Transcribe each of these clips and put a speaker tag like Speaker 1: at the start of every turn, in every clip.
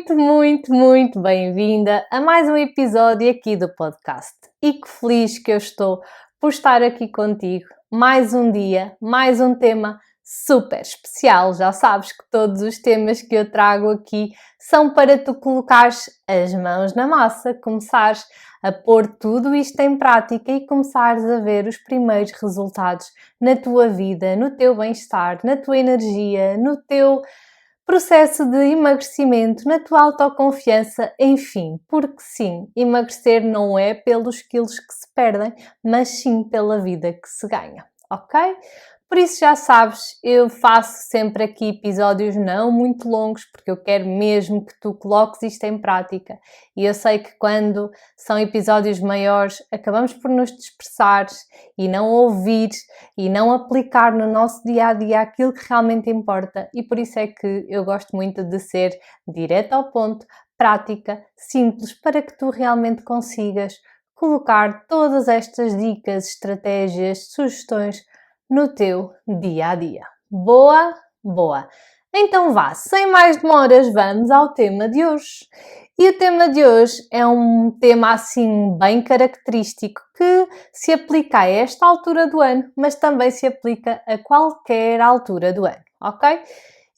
Speaker 1: muito bem-vinda a mais um episódio aqui do podcast. E que feliz que eu estou por estar aqui contigo. Mais um dia, mais um tema super especial. Já sabes que todos os temas que eu trago aqui são para tu colocares as mãos na massa, começares a pôr tudo isto em prática e começares a ver os primeiros resultados na tua vida, no teu bem-estar, na tua energia, no teu processo de emagrecimento, na tua autoconfiança, enfim, porque sim, emagrecer não é pelos quilos que se perdem, mas sim pela vida que se ganha, ok? Por isso já sabes, eu faço sempre aqui episódios não muito longos, porque eu quero mesmo que tu coloques isto em prática. E eu sei que quando são episódios maiores, acabamos por nos dispersar e não ouvir e não aplicar no nosso dia-a-dia aquilo que realmente importa. E por isso é que eu gosto muito de ser direta ao ponto, prática, simples, para que tu realmente consigas colocar todas estas dicas, estratégias, sugestões no teu dia-a-dia. Boa? Boa! Então vá, sem mais demoras, vamos ao tema de hoje. E o tema de hoje é um tema assim bem característico que se aplica a esta altura do ano, mas também se aplica a qualquer altura do ano, ok?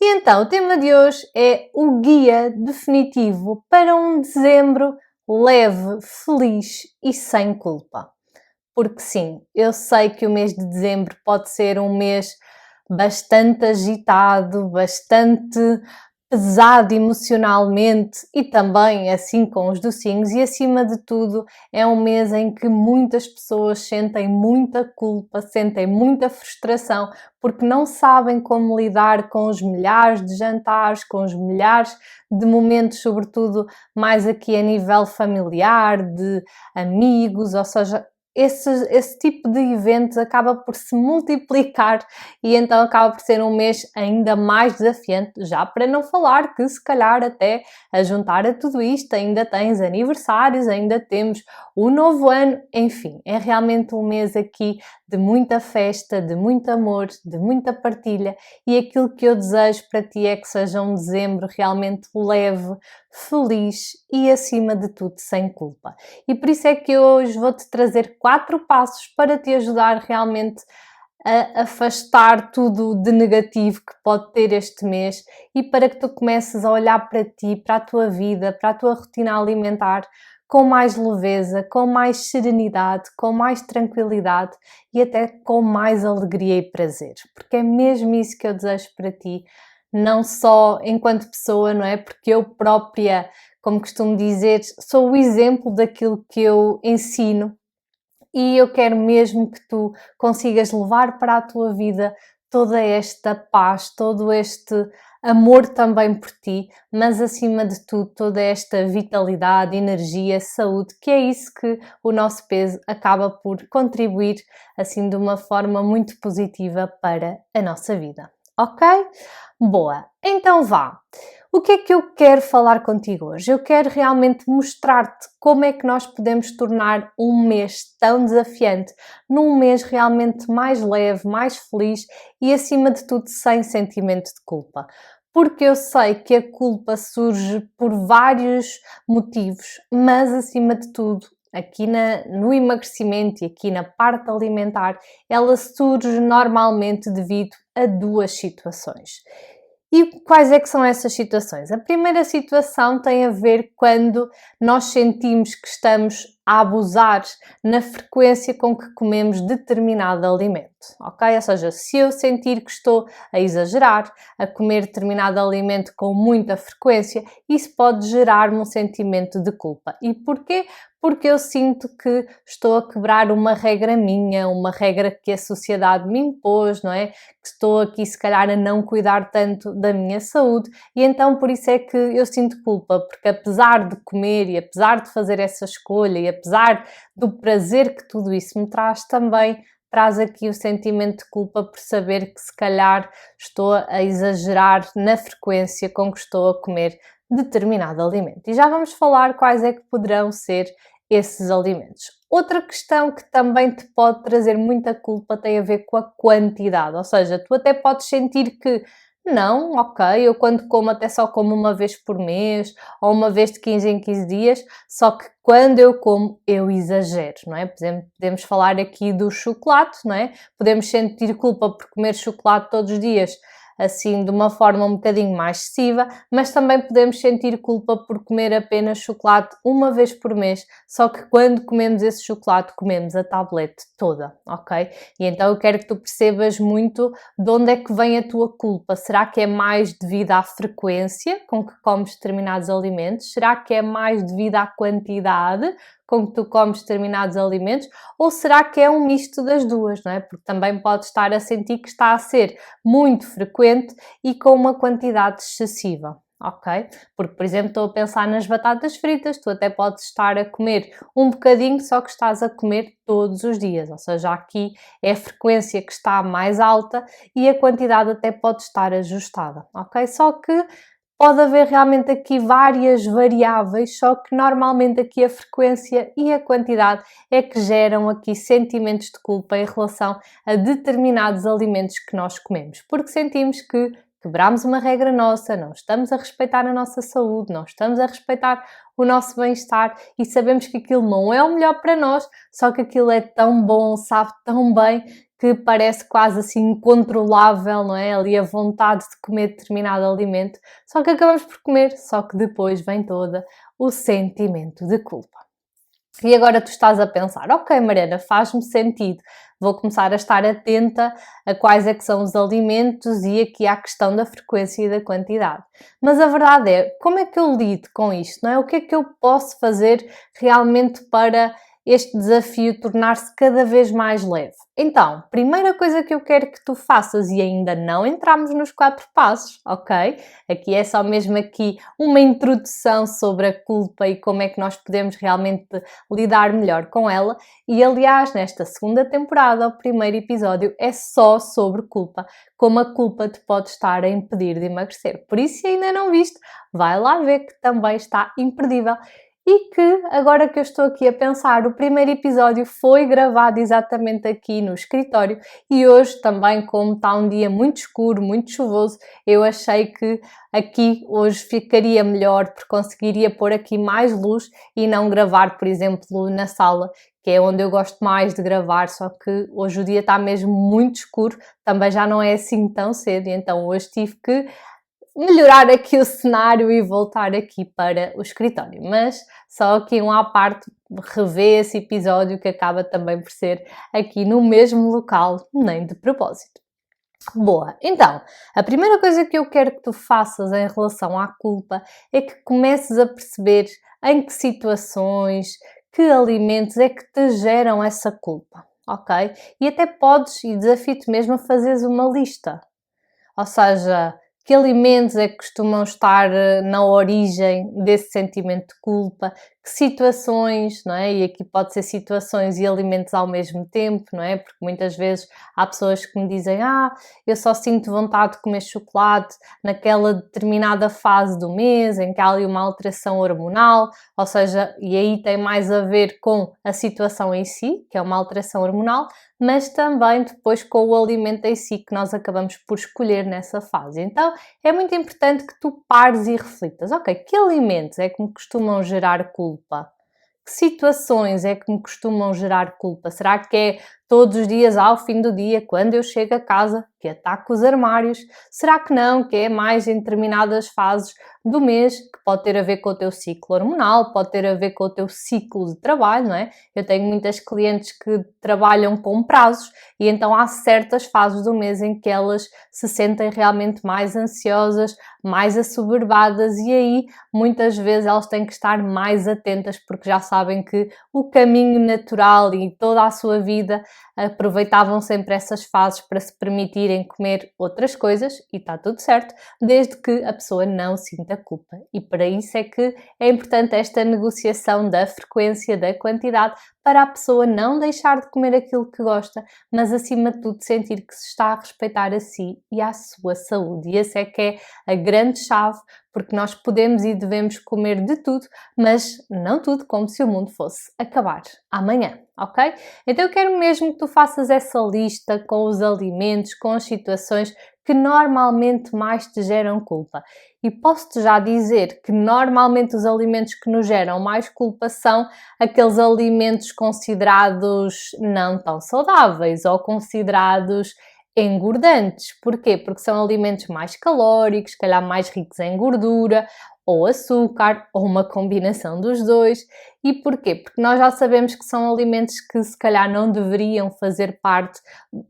Speaker 1: E então, o tema de hoje é o guia definitivo para um dezembro leve, feliz e sem culpa. Porque sim, eu sei que o mês de dezembro pode ser um mês bastante agitado, bastante pesado emocionalmente e também assim com os docinhos e acima de tudo é um mês em que muitas pessoas sentem muita culpa, sentem muita frustração porque não sabem como lidar com os milhares de jantares, com os milhares de momentos, sobretudo mais aqui a nível familiar, de amigos, ou seja, esse tipo de eventos acaba por se multiplicar e então acaba por ser um mês ainda mais desafiante, já para não falar que se calhar até a juntar a tudo isto ainda tens aniversários, ainda temos o novo ano, enfim, é realmente um mês aqui de muita festa, de muito amor, de muita partilha e aquilo que eu desejo para ti é que seja um dezembro realmente leve, feliz e acima de tudo sem culpa. E por isso é que eu hoje vou-te trazer 4 passos para te ajudar realmente a afastar tudo de negativo que pode ter este mês e para que tu comeces a olhar para ti, para a tua vida, para a tua rotina alimentar com mais leveza, com mais serenidade, com mais tranquilidade e até com mais alegria e prazer. Porque é mesmo isso que eu desejo para ti, não só enquanto pessoa, não é? Porque eu própria, como costumo dizer, sou o exemplo daquilo que eu ensino e eu quero mesmo que tu consigas levar para a tua vida toda esta paz, todo este amor também por ti, mas acima de tudo toda esta vitalidade, energia, saúde, que é isso que o nosso peso acaba por contribuir assim de uma forma muito positiva para a nossa vida. Ok? Boa! Então vá! O que é que eu quero falar contigo hoje? Eu quero realmente mostrar-te como é que nós podemos tornar um mês tão desafiante num mês realmente mais leve, mais feliz e, acima de tudo, sem sentimento de culpa. Porque eu sei que a culpa surge por vários motivos, mas, acima de tudo, aqui no emagrecimento e aqui na parte alimentar, ela surge normalmente devido a 2 situações. E quais é que são essas situações? A primeira situação tem a ver quando nós sentimos que estamos a abusar na frequência com que comemos determinado alimento, ok? Ou seja, se eu sentir que estou a exagerar, a comer determinado alimento com muita frequência, isso pode gerar-me um sentimento de culpa. E porquê? Porque eu sinto que estou a quebrar uma regra minha, uma regra que a sociedade me impôs, não é? Que estou aqui se calhar a não cuidar tanto da minha saúde e então por isso é que eu sinto culpa, porque apesar de comer e apesar de fazer essa escolha e apesar do prazer que tudo isso me traz, também traz aqui o sentimento de culpa por saber que se calhar estou a exagerar na frequência com que estou a comer determinado alimento. E já vamos falar quais é que poderão ser esses alimentos. Outra questão que também te pode trazer muita culpa tem a ver com a quantidade, ou seja, tu até podes sentir que Não, ok, eu quando como até só como uma vez por mês ou uma vez de 15 em 15 dias, só que quando eu como eu exagero, não é? Por exemplo, podemos falar aqui do chocolate, não é? Podemos sentir culpa por comer chocolate todos os dias, assim de uma forma um bocadinho mais excessiva, mas também podemos sentir culpa por comer apenas chocolate uma vez por mês, só que quando comemos esse chocolate comemos a tablete toda, ok? E então eu quero que tu percebas muito de onde é que vem a tua culpa. Será que é mais devido à frequência com que comes determinados alimentos? Será que é mais devido à quantidade com que tu comes determinados alimentos? Ou será que é um misto das duas, não é? Porque também podes estar a sentir que está a ser muito frequente e com uma quantidade excessiva. Ok? Porque, por exemplo, estou a pensar nas batatas fritas, tu até podes estar a comer um bocadinho, só que estás a comer todos os dias, ou seja, aqui é a frequência que está mais alta e a quantidade até pode estar ajustada, ok? Só que pode haver realmente aqui várias variáveis, só que normalmente aqui a frequência e a quantidade é que geram aqui sentimentos de culpa em relação a determinados alimentos que nós comemos, porque sentimos que quebramos uma regra nossa, não estamos a respeitar a nossa saúde, não estamos a respeitar o nosso bem-estar e sabemos que aquilo não é o melhor para nós, só que aquilo é tão bom, sabe tão bem que parece quase assim incontrolável, não é? Ali a vontade de comer determinado alimento, só que acabamos por comer, só que depois vem toda o sentimento de culpa. E agora tu estás a pensar, ok, Mariana, faz-me sentido, vou começar a estar atenta a quais é que são os alimentos e aqui à questão da frequência e da quantidade. Mas a verdade é, como é que eu lido com isto, não é? O que é que eu posso fazer realmente para este desafio tornar-se cada vez mais leve? Então, primeira coisa que eu quero que tu faças, e ainda não entramos nos 4 passos, ok? Aqui é só mesmo aqui uma introdução sobre a culpa e como é que nós podemos realmente lidar melhor com ela. E aliás, nesta segunda temporada, o primeiro episódio é só sobre culpa, como a culpa te pode estar a impedir de emagrecer. Por isso, se ainda não viste, vai lá ver que também está imperdível. E que, agora que eu estou aqui a pensar, o primeiro episódio foi gravado exatamente aqui no escritório e hoje também, como está um dia muito escuro, muito chuvoso, eu achei que aqui hoje ficaria melhor porque conseguiria pôr aqui mais luz e não gravar, por exemplo, na sala, que é onde eu gosto mais de gravar, só que hoje o dia está mesmo muito escuro, também já não é assim tão cedo, e então hoje tive que melhorar aqui o cenário e voltar aqui para o escritório. Mas só aqui um à parte, rever esse episódio que acaba também por ser aqui no mesmo local, nem de propósito. Boa, então, a primeira coisa que eu quero que tu faças em relação à culpa é que comeces a perceber em que situações, que alimentos é que te geram essa culpa, ok? E até podes, e desafio-te mesmo a fazeres uma lista. Ou seja, que alimentos é que costumam estar na origem desse sentimento de culpa? Que situações, não é? E aqui pode ser situações e alimentos ao mesmo tempo, não é? Porque muitas vezes há pessoas que me dizem: eu só sinto vontade de comer chocolate naquela determinada fase do mês em que há ali uma alteração hormonal, ou seja, e aí tem mais a ver com a situação em si, que é uma alteração hormonal, mas também depois com o alimento em si que nós acabamos por escolher nessa fase. Então, é muito importante que tu pares e reflitas. Ok, que alimentos é que me costumam gerar culpa? Que situações é que me costumam gerar culpa? Será que é todos os dias ao fim do dia, quando eu chego a casa, que ataco os armários? Será que não? Que é mais em determinadas fases do mês, que pode ter a ver com o teu ciclo hormonal, pode ter a ver com o teu ciclo de trabalho, não é? Eu tenho muitas clientes que trabalham com prazos e então há certas fases do mês em que elas se sentem realmente mais ansiosas, mais assoberbadas e aí muitas vezes elas têm que estar mais atentas porque já sabem que o caminho natural e toda a sua vida aproveitavam sempre essas fases para se permitirem comer outras coisas e está tudo certo, desde que a pessoa não sinta culpa. E para isso é que é importante esta negociação da frequência, da quantidade, para a pessoa não deixar de comer aquilo que gosta, mas acima de tudo sentir que se está a respeitar a si e à sua saúde. E essa é que é a grande chave, porque nós podemos e devemos comer de tudo, mas não tudo como se o mundo fosse acabar amanhã, ok? Então eu quero mesmo que tu faças essa lista com os alimentos, com as situações que normalmente mais te geram culpa. E posso-te já dizer que normalmente os alimentos que nos geram mais culpa são aqueles alimentos considerados não tão saudáveis ou considerados engordantes. Porquê? Porque são alimentos mais calóricos, se calhar mais ricos em gordura ou açúcar, ou uma combinação dos dois. E porquê? Porque nós já sabemos que são alimentos que se calhar não deveriam fazer parte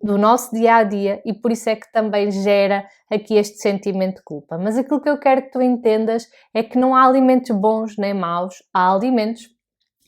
Speaker 1: do nosso dia a dia e por isso é que também gera aqui este sentimento de culpa. Mas aquilo que eu quero que tu entendas é que não há alimentos bons nem maus, há alimentos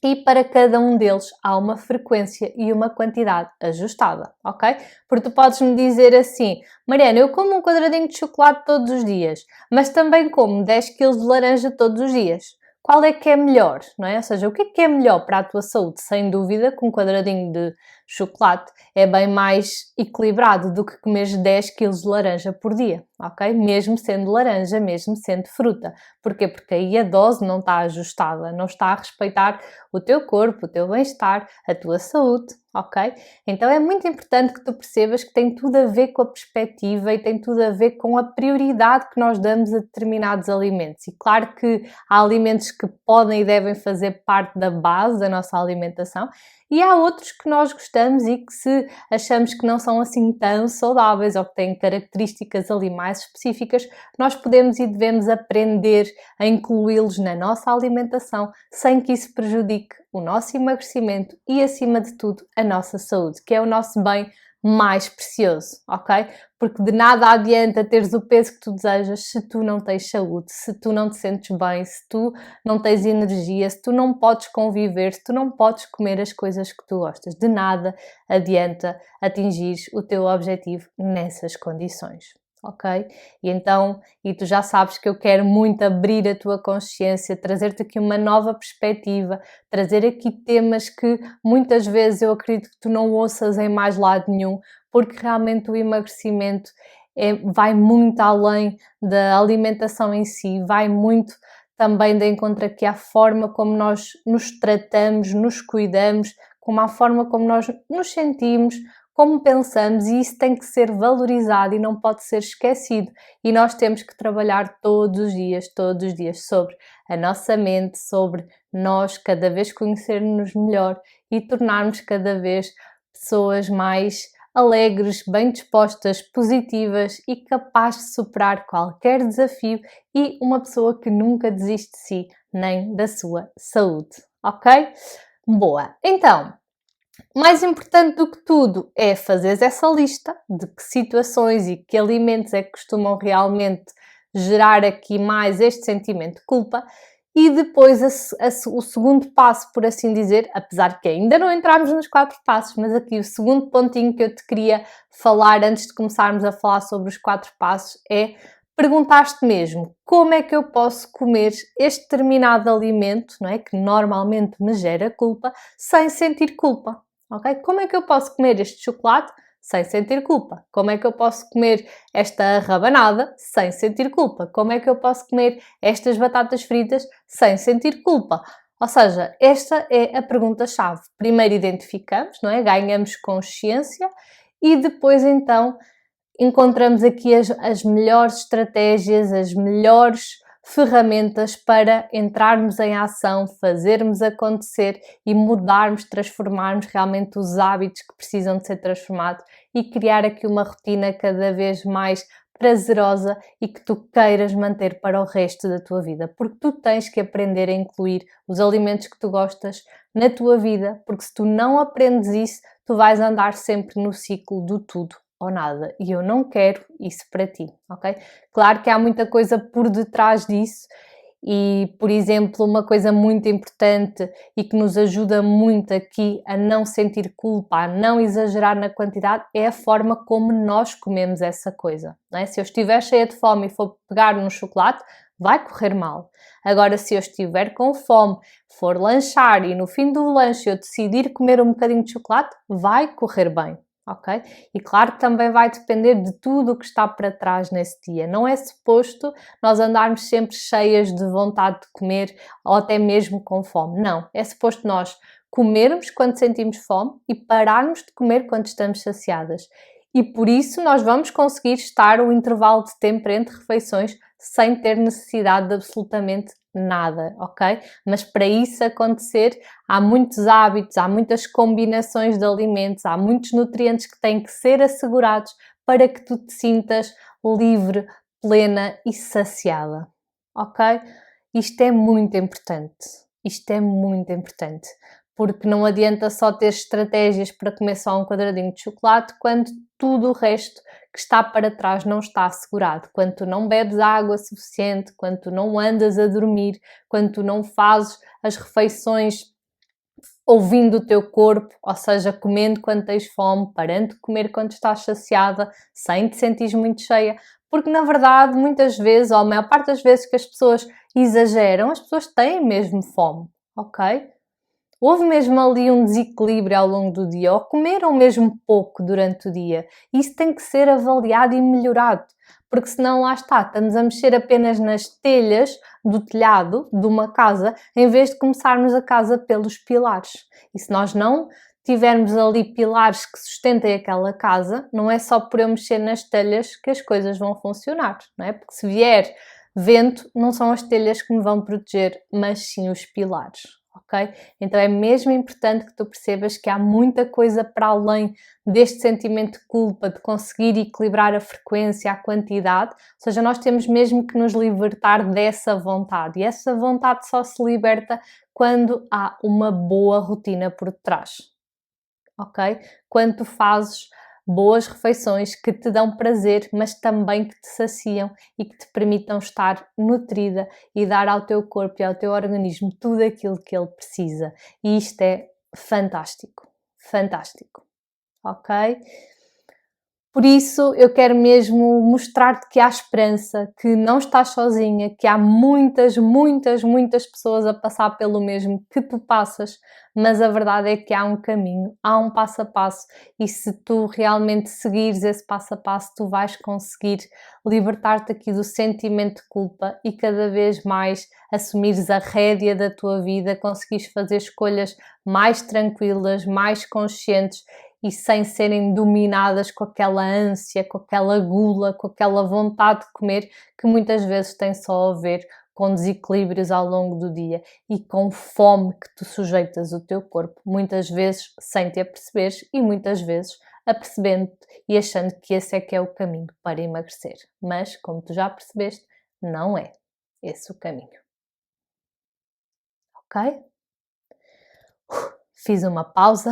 Speaker 1: e para cada um deles há uma frequência e uma quantidade ajustada, ok? Porque tu podes-me dizer assim, Mariana, eu como um quadradinho de chocolate todos os dias, mas também como 10 kg de laranja todos os dias. Qual é que é melhor, não é? Ou seja, o que é melhor para a tua saúde? Sem dúvida que um quadradinho de chocolate é bem mais equilibrado do que comeres 10 kg de laranja por dia, ok? Mesmo sendo laranja, mesmo sendo fruta. Porquê? Porque aí a dose não está ajustada, não está a respeitar o teu corpo, o teu bem-estar, a tua saúde, ok? Então é muito importante que tu percebas que tem tudo a ver com a perspectiva e tem tudo a ver com a prioridade que nós damos a determinados alimentos. E claro que há alimentos que podem e devem fazer parte da base da nossa alimentação e há outros que nós gostamos e que se achamos que não são assim tão saudáveis ou que têm características ali mais específicas, nós podemos e devemos aprender a incluí-los na nossa alimentação sem que isso prejudique o nosso emagrecimento e, acima de tudo, a nossa saúde, que é o nosso bem mais precioso, ok? Porque de nada adianta teres o peso que tu desejas se tu não tens saúde, se tu não te sentes bem, se tu não tens energia, se tu não podes conviver, se tu não podes comer as coisas que tu gostas. De nada adianta atingir o teu objetivo nessas condições. Ok? E então, e tu já sabes que eu quero muito abrir a tua consciência, trazer-te aqui uma nova perspectiva, trazer aqui temas que muitas vezes eu acredito que tu não ouças em mais lado nenhum, porque realmente o emagrecimento vai muito além da alimentação em si, vai muito também de encontro aqui à forma como nós nos tratamos, nos cuidamos, como à forma como nós nos sentimos, como pensamos, e isso tem que ser valorizado e não pode ser esquecido. E nós temos que trabalhar todos os dias sobre a nossa mente, sobre nós cada vez conhecermos melhor e tornarmos cada vez pessoas mais alegres, bem dispostas, positivas e capazes de superar qualquer desafio e uma pessoa que nunca desiste de si nem da sua saúde, ok? Boa! Então, mais importante do que tudo é fazeres essa lista de que situações e que alimentos é que costumam realmente gerar aqui mais este sentimento de culpa e depois o segundo passo, por assim dizer, apesar que ainda não entramos nos 4 passos, mas aqui o segundo pontinho que eu te queria falar antes de começarmos a falar sobre os 4 passos é perguntar-te mesmo como é que eu posso comer este determinado alimento, não é? Que normalmente me gera culpa, sem sentir culpa. Ok? Como é que eu posso comer este chocolate sem sentir culpa? Como é que eu posso comer esta rabanada sem sentir culpa? Como é que eu posso comer estas batatas fritas sem sentir culpa? Ou seja, esta é a pergunta-chave. Primeiro identificamos, não é? Ganhamos consciência e depois então encontramos aqui as melhores estratégias, as melhores ferramentas para entrarmos em ação, fazermos acontecer e mudarmos, transformarmos realmente os hábitos que precisam de ser transformados e criar aqui uma rotina cada vez mais prazerosa e que tu queiras manter para o resto da tua vida, porque tu tens que aprender a incluir os alimentos que tu gostas na tua vida, porque se tu não aprendes isso, tu vais andar sempre no ciclo do tudo ou nada, e eu não quero isso para ti, ok? Claro que há muita coisa por detrás disso e, por exemplo, uma coisa muito importante e que nos ajuda muito aqui a não sentir culpa, a não exagerar na quantidade, é a forma como nós comemos essa coisa, não é? Se eu estiver cheia de fome e for pegar no chocolate, vai correr mal. Agora, se eu estiver com fome, for lanchar e no fim do lanche eu decidir comer um bocadinho de chocolate, vai correr bem. Ok? E claro que também vai depender de tudo o que está para trás nesse dia. Não é suposto nós andarmos sempre cheias de vontade de comer ou até mesmo com fome. Não, é suposto nós comermos quando sentimos fome e pararmos de comer quando estamos saciadas. E por isso nós vamos conseguir estar o intervalo de tempo entre refeições sem ter necessidade de absolutamente nada, ok? Mas para isso acontecer, há muitos hábitos, há muitas combinações de alimentos, há muitos nutrientes que têm que ser assegurados para que tu te sintas livre, plena e saciada, ok? Isto é muito importante. Isto é muito importante. Porque não adianta só ter estratégias para comer só um quadradinho de chocolate quando tudo o resto que está para trás não está assegurado. Quando tu não bebes água suficiente, quando tu não andas a dormir, quando tu não fazes as refeições ouvindo o teu corpo, ou seja, comendo quando tens fome, parando de comer quando estás saciada, sem te sentires muito cheia, porque na verdade muitas vezes, ou a maior parte das vezes que as pessoas exageram, as pessoas têm mesmo fome, ok? Houve mesmo ali um desequilíbrio ao longo do dia, ou comeram mesmo pouco durante o dia. Isso tem que ser avaliado e melhorado, porque senão lá está, estamos a mexer apenas nas telhas do telhado de uma casa, em vez de começarmos a casa pelos pilares. E se nós não tivermos ali pilares que sustentem aquela casa, não é só por eu mexer nas telhas que as coisas vão funcionar, não é? Porque se vier vento, não são as telhas que me vão proteger, mas sim os pilares. Ok? Então é mesmo importante que tu percebas que há muita coisa para além deste sentimento de culpa, de conseguir equilibrar a frequência, a quantidade, ou seja, nós temos mesmo que nos libertar dessa vontade, e essa vontade só se liberta quando há uma boa rotina por detrás, ok? Quando tu fazes boas refeições que te dão prazer, mas também que te saciam e que te permitam estar nutrida e dar ao teu corpo e ao teu organismo tudo aquilo que ele precisa. E isto é fantástico, fantástico, ok? Por isso, eu quero mesmo mostrar-te que há esperança, que não estás sozinha, que há muitas, muitas, muitas pessoas a passar pelo mesmo que tu passas, mas a verdade é que há um caminho, há um passo a passo, e se tu realmente seguires esse passo a passo, tu vais conseguir libertar-te aqui do sentimento de culpa e cada vez mais assumires a rédea da tua vida, conseguires fazer escolhas mais tranquilas, mais conscientes e sem serem dominadas com aquela ânsia, com aquela gula, com aquela vontade de comer que muitas vezes tem só a ver com desequilíbrios ao longo do dia e com fome que tu sujeitas o teu corpo, muitas vezes sem te aperceberes e muitas vezes apercebendo-te e achando que esse é que é o caminho para emagrecer. Mas, como tu já percebeste, não é esse o caminho. Ok? Fiz uma pausa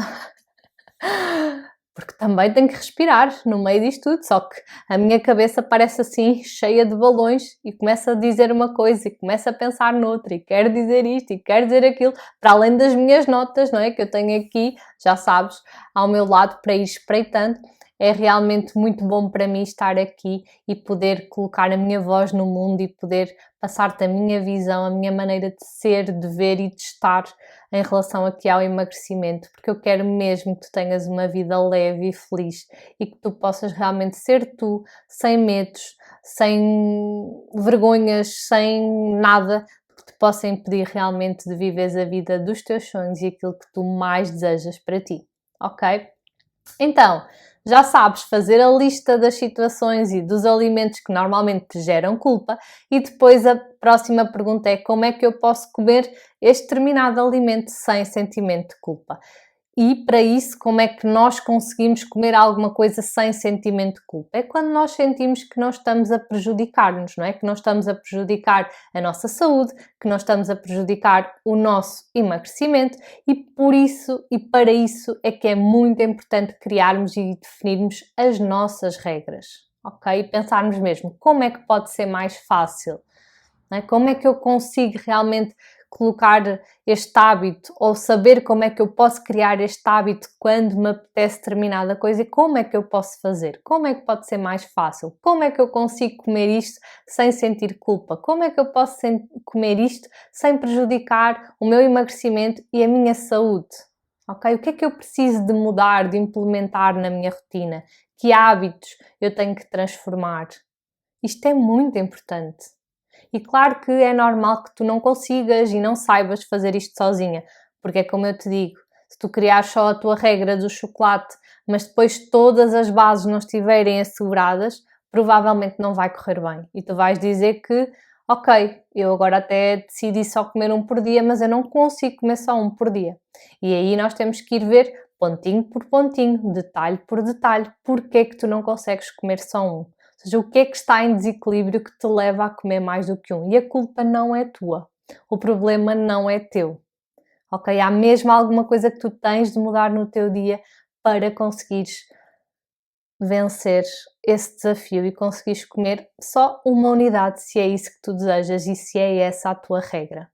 Speaker 1: porque também tenho que respirar no meio disto tudo, só que a minha cabeça parece assim cheia de balões e começa a dizer uma coisa e começa a pensar noutra e quer dizer isto e quer dizer aquilo, para além das minhas notas, não é? Que eu tenho aqui, já sabes, ao meu lado para ir espreitando. É realmente muito bom para mim estar aqui e poder colocar a minha voz no mundo e poder passar-te a minha visão, a minha maneira de ser, de ver e de estar em relação aqui ao emagrecimento, porque eu quero mesmo que tu tenhas uma vida leve e feliz e que tu possas realmente ser tu, sem medos, sem vergonhas, sem nada que te possa impedir realmente de viveres a vida dos teus sonhos e aquilo que tu mais desejas para ti, ok? Então, já sabes fazer a lista das situações e dos alimentos que normalmente te geram culpa e depois a próxima pergunta é como é que eu posso comer este determinado alimento sem sentimento de culpa? E para isso, como é que nós conseguimos comer alguma coisa sem sentimento de culpa? É quando nós sentimos que não estamos a prejudicar-nos, não é? Que não estamos a prejudicar a nossa saúde, que não estamos a prejudicar o nosso emagrecimento e por isso e para isso é que é muito importante criarmos e definirmos as nossas regras, ok? E pensarmos mesmo como é que pode ser mais fácil, não é? Como é que eu consigo realmente colocar este hábito ou saber como é que eu posso criar este hábito quando me apetece determinada coisa e como é que eu posso fazer? Como é que pode ser mais fácil? Como é que eu consigo comer isto sem sentir culpa? Como é que eu posso comer isto sem prejudicar o meu emagrecimento e a minha saúde? Ok? O que é que eu preciso de mudar, de implementar na minha rotina? Que hábitos eu tenho que transformar? Isto é muito importante. E claro que é normal que tu não consigas e não saibas fazer isto sozinha, porque é como eu te digo, Se tu criares só a tua regra do chocolate, mas depois todas as bases não estiverem asseguradas, provavelmente não vai correr bem. E tu vais dizer que, ok, eu agora até decidi só comer um por dia, mas eu não consigo comer só um por dia. E aí nós temos que ir ver pontinho por pontinho, detalhe por detalhe, porque é que tu não consegues comer só um. Ou seja, o que é que está em desequilíbrio que te leva a comer mais do que um? E a culpa não é tua. O problema não é teu. Ok? Há mesmo alguma coisa que tu tens de mudar no teu dia para conseguires vencer esse desafio e conseguires comer só uma unidade, se é isso que tu desejas e se é essa a tua regra.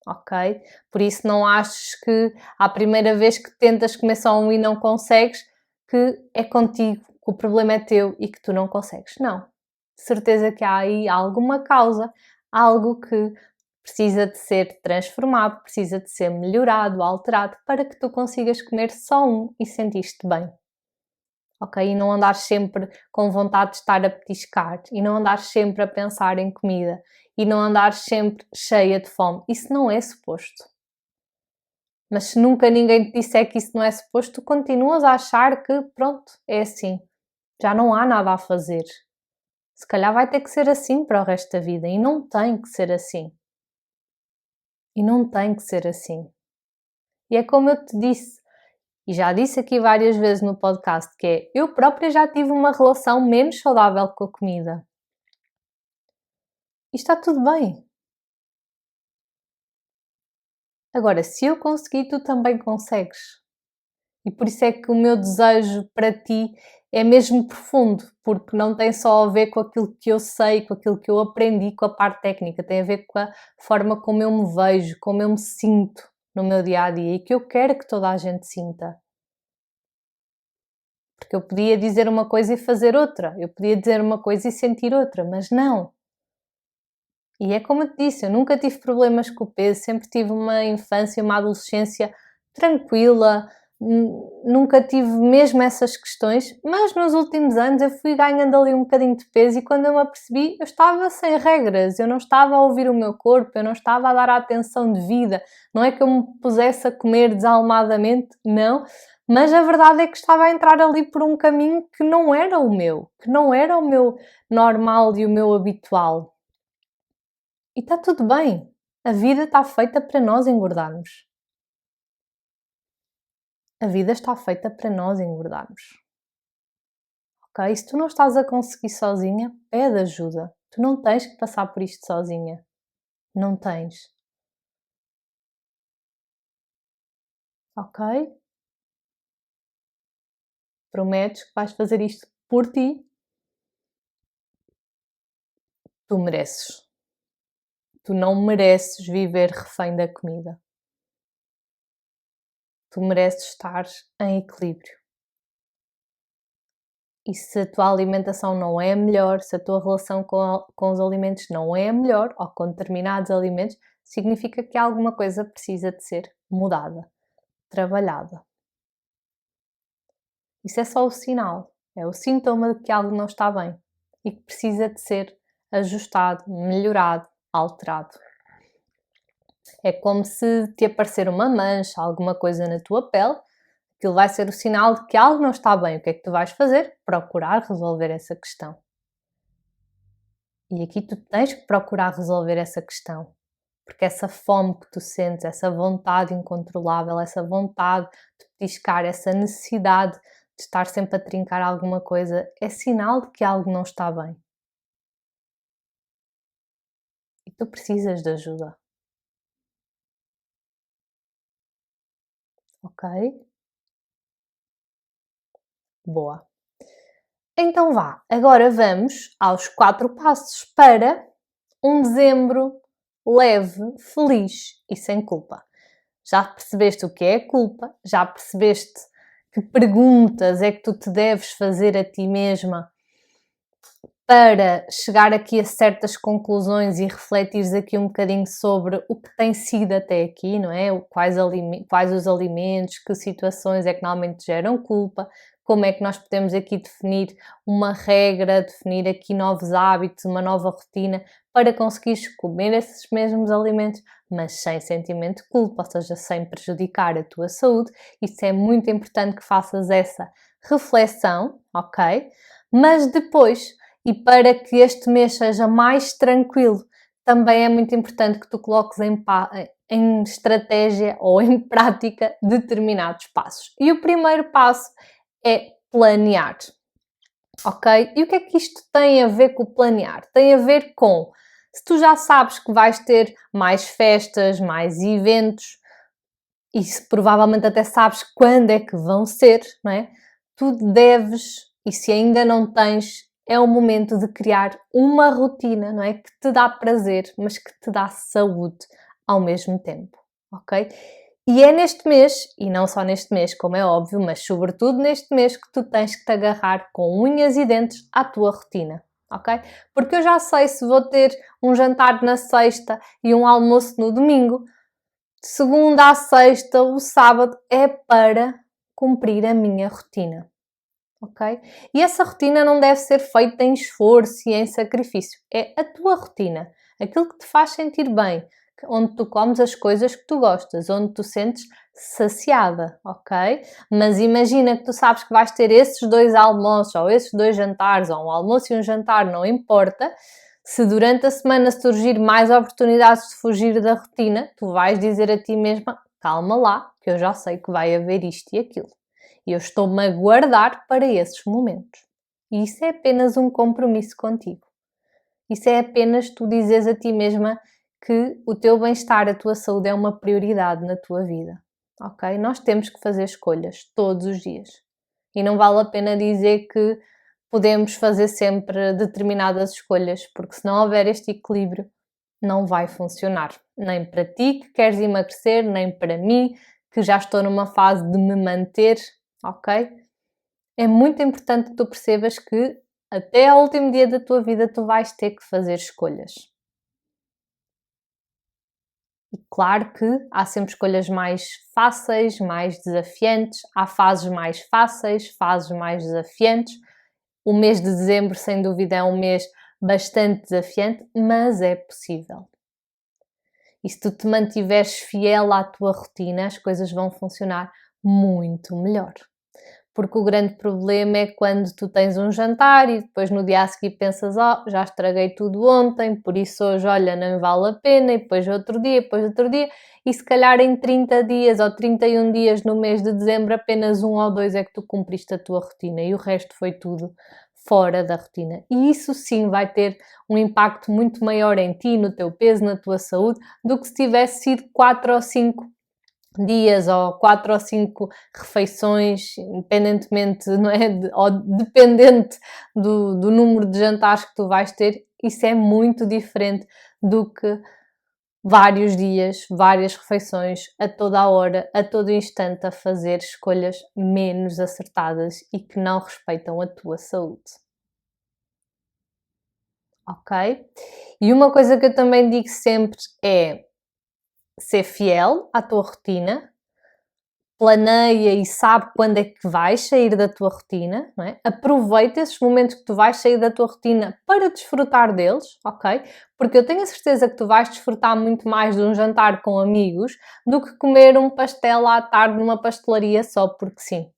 Speaker 1: Ok? Por isso não aches que à primeira vez que tentas comer só um e não consegues, que é contigo, que o problema é teu e que tu não consegues. Não. De certeza que há aí alguma causa, algo que precisa de ser transformado, precisa de ser melhorado, alterado, para que tu consigas comer só um e sentir-te bem. Ok? E não andares sempre com vontade de estar a petiscar, e não andares sempre a pensar em comida, e não andares sempre cheia de fome. Isso não é suposto. Mas se nunca ninguém te disser que isso não é suposto, tu continuas a achar que, pronto, é assim. Já não há nada a fazer. Se calhar vai ter que ser assim para o resto da vida, e não tem que ser assim. E não tem que ser assim. E é como eu te disse, e já disse aqui várias vezes no podcast, que é, eu própria já tive uma relação menos saudável com a comida. E está tudo bem. Agora, se eu consegui, tu também consegues. E por isso é que o meu desejo para ti é mesmo profundo, porque não tem só a ver com aquilo que eu sei, com aquilo que eu aprendi, com a parte técnica, tem a ver com a forma como eu me vejo, como eu me sinto no meu dia a dia e que eu quero que toda a gente sinta. Porque eu podia dizer uma coisa e fazer outra, eu podia dizer uma coisa e sentir outra, mas não. E é como eu te disse, eu nunca tive problemas com o peso, sempre tive uma infância, uma adolescência tranquila, nunca tive mesmo essas questões, mas nos últimos anos eu fui ganhando ali um bocadinho de peso e quando eu me apercebi, eu estava sem regras, eu não estava a ouvir o meu corpo, eu não estava a dar a atenção devida, não é que eu me pusesse a comer desalmadamente, não, mas a verdade é que estava a entrar ali por um caminho que não era o meu, que não era o meu normal e o meu habitual. E está tudo bem. A vida está feita para nós engordarmos. A vida está feita para nós engordarmos. Ok? Se tu não estás a conseguir sozinha, pede ajuda. Tu não tens que passar por isto sozinha. Não tens. Ok? Prometes que vais fazer isto por ti. Tu mereces. Tu não mereces viver refém da comida. Tu mereces estar em equilíbrio. E se a tua alimentação não é a melhor, se a tua relação com os alimentos não é a melhor, ou com determinados alimentos, significa que alguma coisa precisa de ser mudada, trabalhada. Isso é só o sinal, é o sintoma de que algo não está bem e que precisa de ser ajustado, melhorado, alterado. É como se te aparecer uma mancha, alguma coisa na tua pele, aquilo vai ser o sinal de que algo não está bem. O que é que tu vais fazer? Procurar resolver essa questão. E aqui tu tens que procurar resolver essa questão. Porque essa fome que tu sentes, essa vontade incontrolável, essa vontade de petiscar, essa necessidade de estar sempre a trincar alguma coisa, é sinal de que algo não está bem. E tu precisas de ajuda. Ok? Boa. Então vá, agora vamos aos 4 passos para um dezembro leve, feliz e sem culpa. Já percebeste o que é a culpa? Já percebeste que perguntas é que tu te deves fazer a ti mesma para chegar aqui a certas conclusões e refletires aqui um bocadinho sobre o que tem sido até aqui, não é? Quais os alimentos, que situações é que normalmente geram culpa, como é que nós podemos aqui definir uma regra, definir aqui novos hábitos, uma nova rotina, para conseguires comer esses mesmos alimentos, mas sem sentimento de culpa, ou seja, sem prejudicar a tua saúde. Isso é muito importante que faças essa reflexão, ok? Mas depois, e para que este mês seja mais tranquilo, também é muito importante que tu coloques em estratégia ou em prática determinados passos. E o primeiro passo é planear, ok? E o que é que isto tem a ver com o planear? Tem a ver com, se tu já sabes que vais ter mais festas, mais eventos, e se provavelmente até sabes quando é que vão ser, não é? Tu deves, e se ainda não tens, é o momento de criar uma rotina, não é? Que te dá prazer, mas que te dá saúde ao mesmo tempo, ok? E é neste mês, e não só neste mês, como é óbvio, mas sobretudo neste mês que tu tens que te agarrar com unhas e dentes à tua rotina, ok? Porque eu já sei se vou ter um jantar na sexta e um almoço no domingo, de segunda à sexta, o sábado é para cumprir a minha rotina, ok? E essa rotina não deve ser feita em esforço e em sacrifício, é a tua rotina, aquilo que te faz sentir bem, onde tu comes as coisas que tu gostas, onde tu sentes saciada, ok? Mas imagina que tu sabes que vais ter esses 2 almoços, ou esses 2 jantares, ou um almoço e um jantar, não importa. Se durante a semana surgir mais oportunidades de fugir da rotina, tu vais dizer a ti mesma, calma lá, que eu já sei que vai haver isto e aquilo. E eu estou-me a guardar para esses momentos. E isso é apenas um compromisso contigo. Isso é apenas tu dizeres a ti mesma que o teu bem-estar, a tua saúde é uma prioridade na tua vida, ok? Nós temos que fazer escolhas todos os dias e não vale a pena dizer que podemos fazer sempre determinadas escolhas, porque se não houver este equilíbrio, não vai funcionar. Nem para ti que queres emagrecer, nem para mim que já estou numa fase de me manter, ok? É muito importante que tu percebas que até ao último dia da tua vida tu vais ter que fazer escolhas. E claro que há sempre escolhas mais fáceis, mais desafiantes, há fases mais fáceis, fases mais desafiantes. O mês de dezembro, sem dúvida, é um mês bastante desafiante, mas é possível. E se tu te mantiveres fiel à tua rotina, as coisas vão funcionar muito melhor. Porque o grande problema é quando tu tens um jantar e depois no dia a seguir pensas, já estraguei tudo ontem, por isso hoje, olha, não vale a pena, e depois outro dia, e se calhar em 30 dias ou 31 dias no mês de dezembro, apenas 1 ou 2 é que tu cumpriste a tua rotina e o resto foi tudo fora da rotina. E isso sim vai ter um impacto muito maior em ti, no teu peso, na tua saúde, do que se tivesse sido 4 ou 5 dias ou 4 ou 5 refeições, independentemente, não é? Ou dependente do número de jantares que tu vais ter, isso é muito diferente do que vários dias, várias refeições, a toda a hora, a todo instante, a fazer escolhas menos acertadas e que não respeitam a tua saúde. Ok? E uma coisa que eu também digo sempre é ser fiel à tua rotina, planeia e sabe quando é que vais sair da tua rotina, não é? Aproveita esses momentos que tu vais sair da tua rotina para desfrutar deles, ok? Porque eu tenho a certeza que tu vais desfrutar muito mais de um jantar com amigos do que comer um pastel à tarde numa pastelaria só porque sim,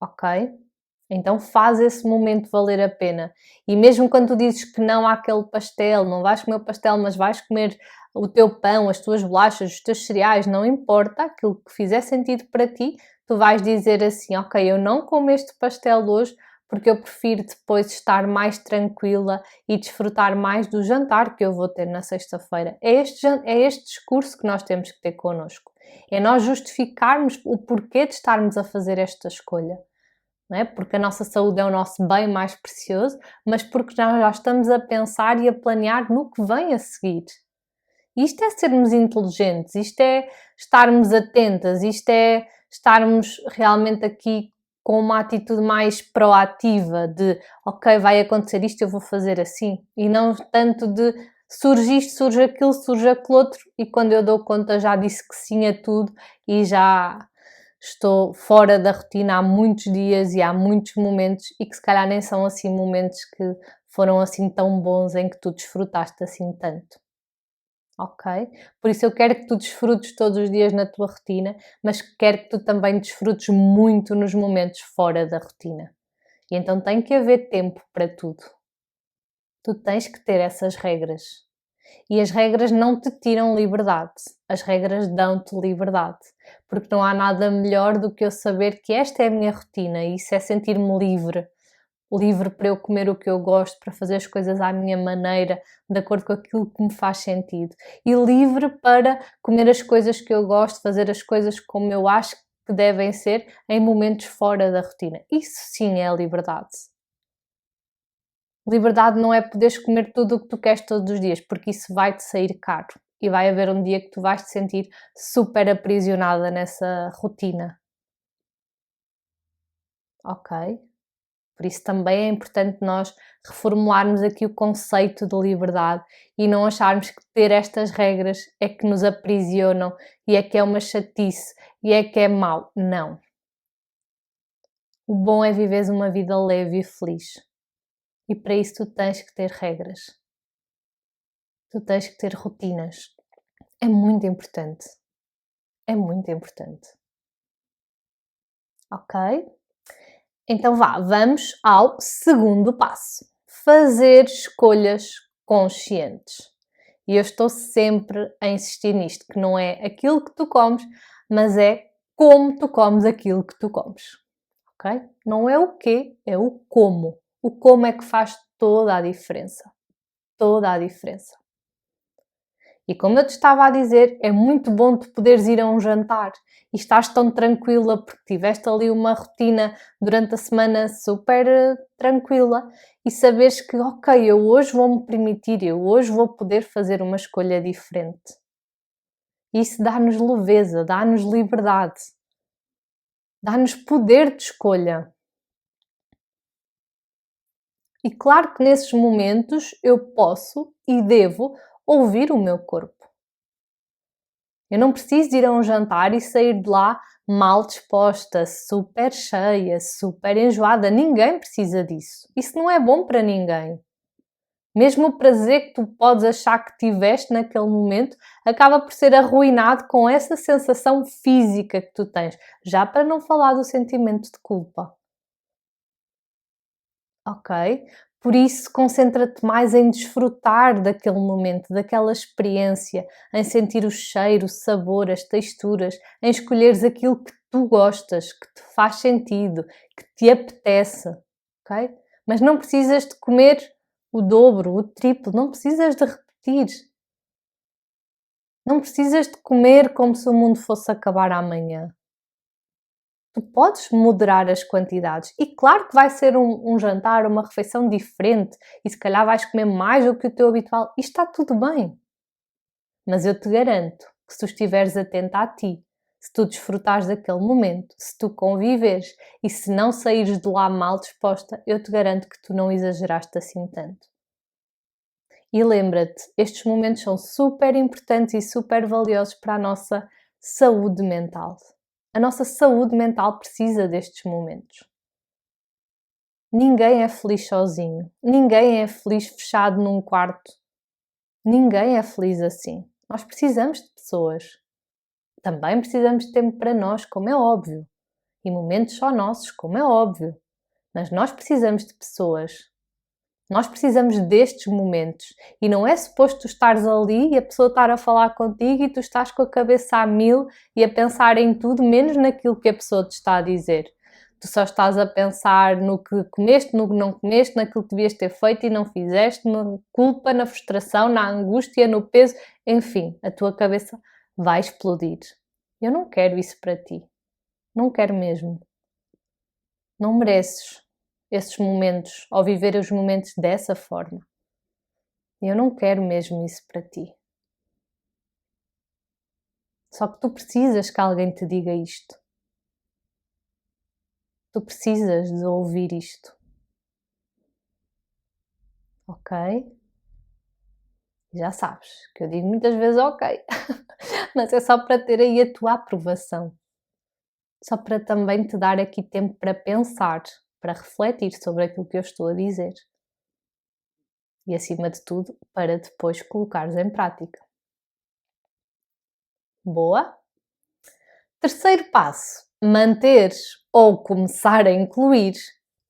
Speaker 1: ok? Então faz esse momento valer a pena. E mesmo quando tu dizes que não àquele pastel, não vais comer o pastel, mas vais comer o teu pão, as tuas bolachas, os teus cereais, não importa, aquilo que fizer sentido para ti, tu vais dizer assim, ok, eu não como este pastel hoje porque eu prefiro depois estar mais tranquila e desfrutar mais do jantar que eu vou ter na sexta-feira. É este discurso que nós temos que ter connosco. É nós justificarmos o porquê de estarmos a fazer esta escolha. Não é? Porque a nossa saúde é o nosso bem mais precioso, mas porque nós já estamos a pensar e a planear no que vem a seguir. Isto é sermos inteligentes, isto é estarmos atentas, isto é estarmos realmente aqui com uma atitude mais proativa de ok, vai acontecer isto, eu vou fazer assim. E não tanto de surge isto, surge aquilo, surge aquele outro e quando eu dou conta já disse que sim a tudo e já estou fora da rotina há muitos dias e há muitos momentos e que se calhar nem são assim momentos que foram assim tão bons em que tu desfrutaste assim tanto. Ok? Por isso eu quero que tu desfrutes todos os dias na tua rotina, mas quero que tu também desfrutes muito nos momentos fora da rotina. E então tem que haver tempo para tudo. Tu tens que ter essas regras. E as regras não te tiram liberdade, as regras dão-te liberdade. Porque não há nada melhor do que eu saber que esta é a minha rotina e isso é sentir-me livre. Livre para eu comer o que eu gosto, para fazer as coisas à minha maneira, de acordo com aquilo que me faz sentido. E livre para comer as coisas que eu gosto, fazer as coisas como eu acho que devem ser em momentos fora da rotina. Isso sim é a liberdade. Liberdade não é poderes comer tudo o que tu queres todos os dias, porque isso vai-te sair caro. E vai haver um dia que tu vais te sentir super aprisionada nessa rotina. Ok? Por isso também é importante nós reformularmos aqui o conceito de liberdade e não acharmos que ter estas regras é que nos aprisionam e é que é uma chatice e é que é mau. Não. O bom é viveres uma vida leve e feliz. E para isso tu tens que ter regras. Tu tens que ter rotinas. É muito importante. É muito importante. Ok? Então vá, vamos ao segundo passo. Fazer escolhas conscientes. E eu estou sempre a insistir nisto, que não é aquilo que tu comes, mas é como tu comes aquilo que tu comes. Ok? Não é o quê, é o como. O como é que faz toda a diferença. Toda a diferença. E como eu te estava a dizer, é muito bom tu poderes ir a um jantar e estás tão tranquila porque tiveste ali uma rotina durante a semana super tranquila e saberes que, ok, eu hoje vou-me permitir, eu hoje vou poder fazer uma escolha diferente. Isso dá-nos leveza, dá-nos liberdade, dá-nos poder de escolha. E claro que nesses momentos eu posso e devo ouvir o meu corpo. Eu não preciso ir a um jantar e sair de lá mal disposta, super cheia, super enjoada. Ninguém precisa disso. Isso não é bom para ninguém. Mesmo o prazer que tu podes achar que tiveste naquele momento acaba por ser arruinado com essa sensação física que tu tens. Já para não falar do sentimento de culpa. Ok? Por isso, concentra-te mais em desfrutar daquele momento, daquela experiência, em sentir o cheiro, o sabor, as texturas, em escolheres aquilo que tu gostas, que te faz sentido, que te apetece, ok? Mas não precisas de comer o dobro, o triplo, não precisas de repetir. Não precisas de comer como se o mundo fosse acabar amanhã. Tu podes moderar as quantidades e claro que vai ser um jantar, uma refeição diferente e se calhar vais comer mais do que o teu habitual e está tudo bem. Mas eu te garanto que se tu estiveres atenta a ti, se tu desfrutares daquele momento, se tu conviveres e se não saíres de lá mal disposta, eu te garanto que tu não exageraste assim tanto. E lembra-te, estes momentos são super importantes e super valiosos para a nossa saúde mental. A nossa saúde mental precisa destes momentos. Ninguém é feliz sozinho. Ninguém é feliz fechado num quarto. Ninguém é feliz assim. Nós precisamos de pessoas. Também precisamos de tempo para nós, como é óbvio. E momentos só nossos, como é óbvio. Mas nós precisamos de pessoas. Nós precisamos destes momentos. E não é suposto tu estares ali e a pessoa estar a falar contigo e tu estás com a cabeça a mil e a pensar em tudo, menos naquilo que a pessoa te está a dizer. Tu só estás a pensar no que comeste, no que não comeste, naquilo que devias ter feito e não fizeste, na culpa, na frustração, na angústia, no peso, enfim, a tua cabeça vai explodir. Eu não quero isso para ti. Não quero mesmo. Não mereces esses momentos ou viver os momentos dessa forma. Eu não quero mesmo isso para ti. Só que tu precisas que alguém te diga isto. Tu precisas de ouvir isto. Ok? Já sabes que eu digo muitas vezes ok, mas é só para ter aí a tua aprovação. Só para também te dar aqui tempo para pensar, para refletir sobre aquilo que eu estou a dizer. E acima de tudo, para depois colocares em prática. Boa? Terceiro passo, manter ou começar a incluir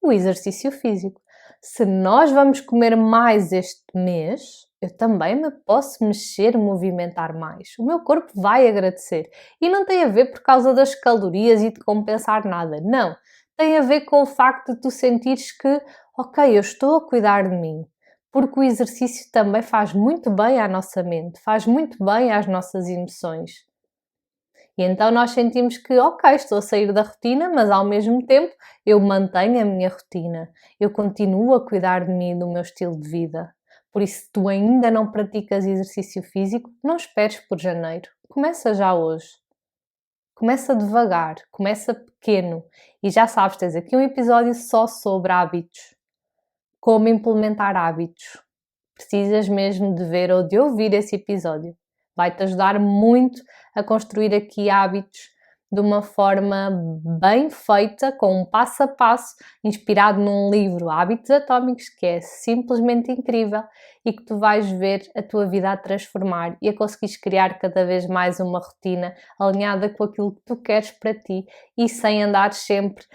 Speaker 1: o exercício físico. Se nós vamos comer mais este mês, eu também me posso mexer, movimentar mais. O meu corpo vai agradecer. E não tem a ver por causa das calorias e de compensar nada. Não. Tem a ver com o facto de tu sentires que, ok, eu estou a cuidar de mim. Porque o exercício também faz muito bem à nossa mente, faz muito bem às nossas emoções. E então nós sentimos que, ok, estou a sair da rotina, mas ao mesmo tempo eu mantenho a minha rotina, eu continuo a cuidar de mim e do meu estilo de vida. Por isso, se tu ainda não praticas exercício físico, não esperes por janeiro. Começa já hoje. Começa devagar, começa pequeno. E já sabes, tens aqui um episódio só sobre hábitos. Como implementar hábitos. Precisas mesmo de ver ou de ouvir esse episódio. Vai-te ajudar muito a construir aqui hábitos de uma forma bem feita, com um passo a passo, inspirado num livro, Hábitos Atómicos, que é simplesmente incrível e que tu vais ver a tua vida a transformar e a conseguires criar cada vez mais uma rotina alinhada com aquilo que tu queres para ti e sem andar sempre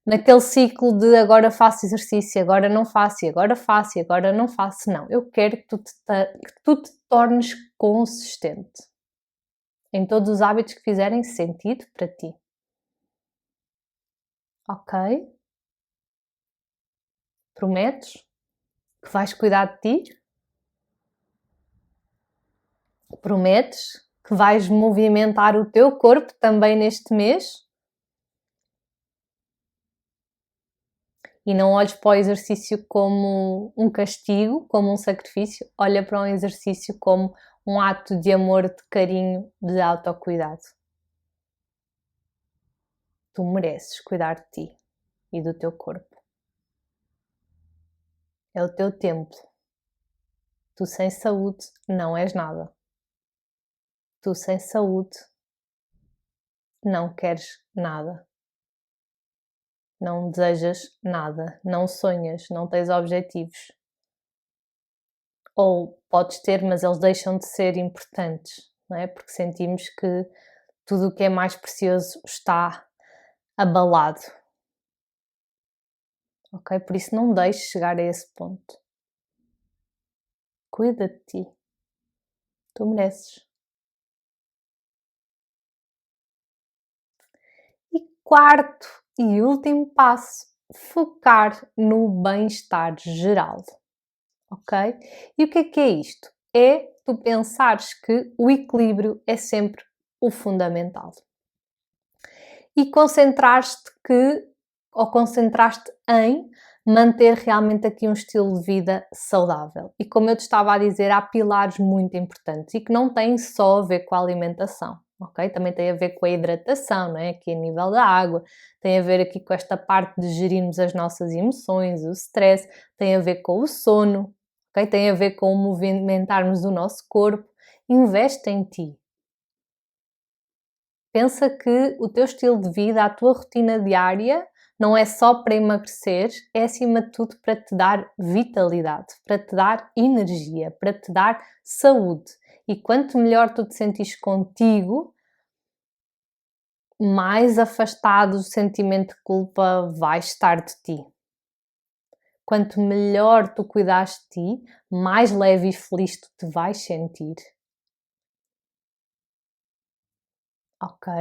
Speaker 1: naquele ciclo de agora faço exercício, agora não faço, e agora faço, e agora não faço. Não, eu quero que tu te tornes consistente em todos os hábitos que fizerem sentido para ti. Ok? Prometes que vais cuidar de ti? Prometes que vais movimentar o teu corpo também neste mês? E não olhes para o exercício como um castigo, como um sacrifício. Olha para um exercício como um ato de amor, de carinho, de autocuidado. Tu mereces cuidar de ti e do teu corpo. É o teu templo. Tu sem saúde não és nada. Tu sem saúde não queres nada. Não desejas nada. Não sonhas. Não tens objetivos. Ou podes ter, mas eles deixam de ser importantes, não é? Porque sentimos que tudo o que é mais precioso está abalado. Ok? Por isso não deixes chegar a esse ponto. Cuida de ti. Tu mereces. E quarto e último passo, focar no bem-estar geral. Ok? E o que é isto? É tu pensares que o equilíbrio é sempre o fundamental. E concentraste em manter realmente aqui um estilo de vida saudável. E como eu te estava a dizer, há pilares muito importantes e que não têm só a ver com a alimentação, ok? Também tem a ver com a hidratação, não é? Aqui a nível da água, tem a ver aqui com esta parte de gerirmos as nossas emoções, o stress, tem a ver com o sono, ok? Tem a ver com movimentarmos o nosso corpo. Investe em ti. Pensa que o teu estilo de vida, a tua rotina diária, não é só para emagrecer, é acima de tudo para te dar vitalidade, para te dar energia, para te dar saúde. E quanto melhor tu te sentires contigo, mais afastado o sentimento de culpa vai estar de ti. Quanto melhor tu cuidares de ti, mais leve e feliz tu te vais sentir. Ok?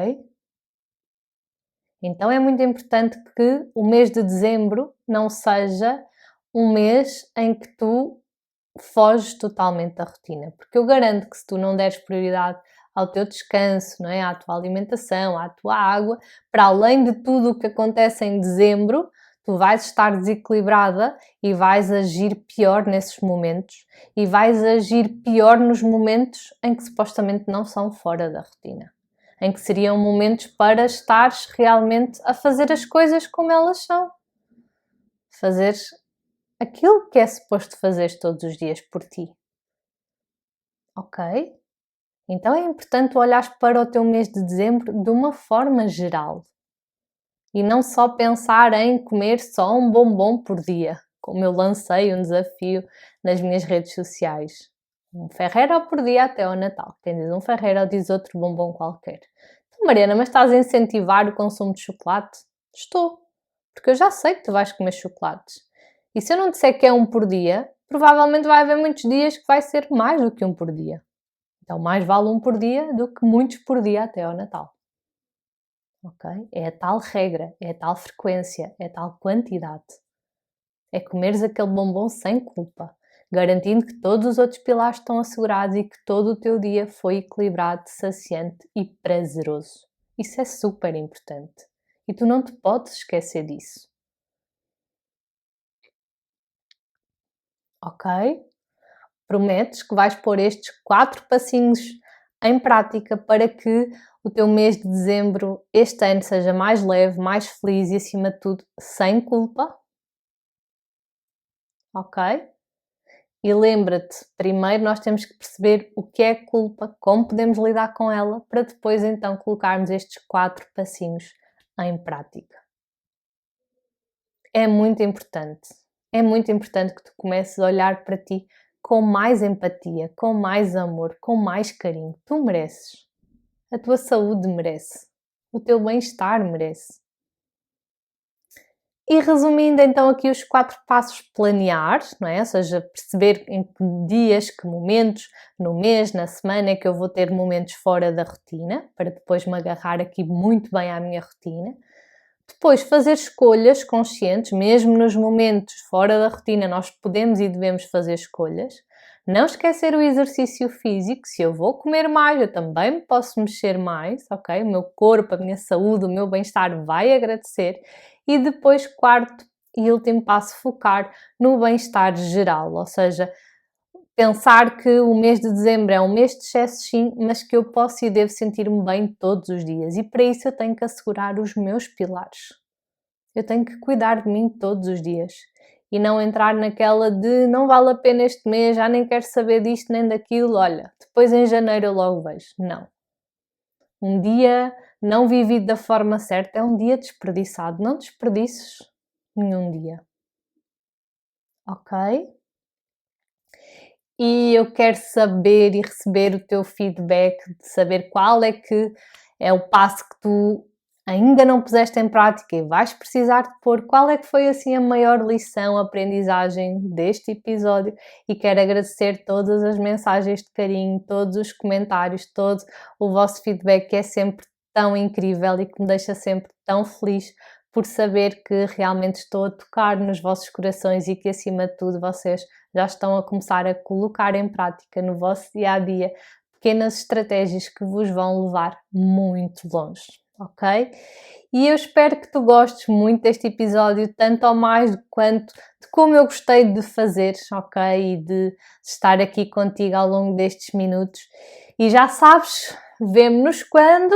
Speaker 1: Então é muito importante que o mês de dezembro não seja um mês em que tu foges totalmente da rotina, porque eu garanto que se tu não deres prioridade ao teu descanso, não é? À tua alimentação, à tua água, para além de tudo o que acontece em dezembro, tu vais estar desequilibrada e vais agir pior nesses momentos e vais agir pior nos momentos em que supostamente não são fora da rotina, em que seriam momentos para estares realmente a fazer as coisas como elas são. Fazeres aquilo que é suposto fazeres todos os dias por ti. Ok? Então é importante olhares para o teu mês de dezembro de uma forma geral. E não só pensar em comer só um bombom por dia, como eu lancei um desafio nas minhas redes sociais. Um Ferrero por dia até ao Natal. Quem diz um Ferrero diz outro bombom qualquer. Então, Mariana, mas estás a incentivar o consumo de chocolate? Estou. Porque eu já sei que tu vais comer chocolates. E se eu não disser que é um por dia, provavelmente vai haver muitos dias que vai ser mais do que um por dia. Então mais vale um por dia do que muitos por dia até ao Natal. Ok? É a tal regra, é a tal frequência, é a tal quantidade. É comeres aquele bombom sem culpa, garantindo que todos os outros pilares estão assegurados e que todo o teu dia foi equilibrado, saciante e prazeroso. Isso é super importante. E tu não te podes esquecer disso. Ok? Prometes que vais pôr estes 4 passinhos em prática para que o teu mês de dezembro este ano seja mais leve, mais feliz e, acima de tudo, sem culpa? Ok? E lembra-te, primeiro nós temos que perceber o que é culpa, como podemos lidar com ela, para depois então colocarmos estes 4 passinhos em prática. É muito importante. É muito importante que tu comeces a olhar para ti com mais empatia, com mais amor, com mais carinho. Tu mereces. A tua saúde merece. O teu bem-estar merece. E resumindo então aqui os 4 passos: planear, não é? Ou seja, perceber em que dias, que momentos, no mês, na semana é que eu vou ter momentos fora da rotina, para depois me agarrar aqui muito bem à minha rotina. Depois, fazer escolhas conscientes, mesmo nos momentos fora da rotina, nós podemos e devemos fazer escolhas. Não esquecer o exercício físico. Se eu vou comer mais, eu também me posso mexer mais, ok? O meu corpo, a minha saúde, o meu bem-estar vai agradecer. E depois, quarto e último passo, focar no bem-estar geral, ou seja, pensar que o mês de dezembro é um mês de excesso, sim, mas que eu posso e devo sentir-me bem todos os dias. E para isso eu tenho que assegurar os meus pilares. Eu tenho que cuidar de mim todos os dias. E não entrar naquela de não vale a pena este mês, já nem quero saber disto nem daquilo, olha, depois em janeiro eu logo vejo. Não. Um dia não vivido da forma certa é um dia desperdiçado. Não desperdices nenhum dia. Ok? E eu quero saber e receber o teu feedback, de saber qual é que é o passo que tu ainda não puseste em prática e vais precisar de pôr. Qual é que foi assim a maior lição, aprendizagem deste episódio? E quero agradecer todas as mensagens de carinho, todos os comentários, todo o vosso feedback, que é sempre tão incrível e que me deixa sempre tão feliz por saber que realmente estou a tocar nos vossos corações e que, acima de tudo, vocês já estão a começar a colocar em prática no vosso dia-a-dia pequenas estratégias que vos vão levar muito longe, ok? E eu espero que tu gostes muito deste episódio, tanto ou mais quanto de como eu gostei de fazer, ok? E de estar aqui contigo ao longo destes minutos. E já sabes, vemo-nos quando?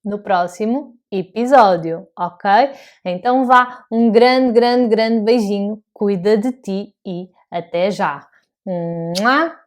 Speaker 1: No próximo episódio, ok? Então vá, um grande beijinho, cuida de ti e até já! Mua!